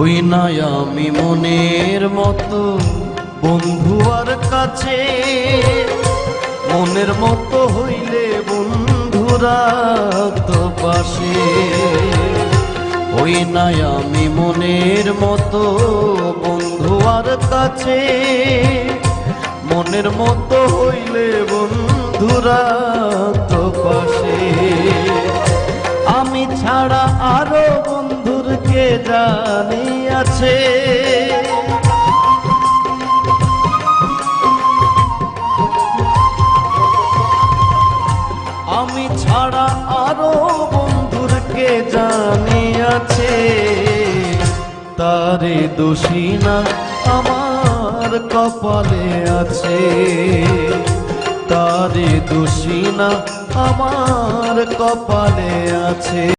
হই না আমি মনের মতো বন্ধু আর কাছে, মনের মতো হইলে বন্ধুরা তো পাশে। হই না আমি মনের মতো বন্ধু আর কাছে, মনের মতো হইলে বন্ধুরা তো পাশে। আমি ছাড়া আরো বন্ধুর কে জানি আছে, আমি ছাড়া আরো বন্ধুর কে জানি আছে। তারে দোষী না আমার কপালে আছে, তারে দোষী না আমার কপালে আছে।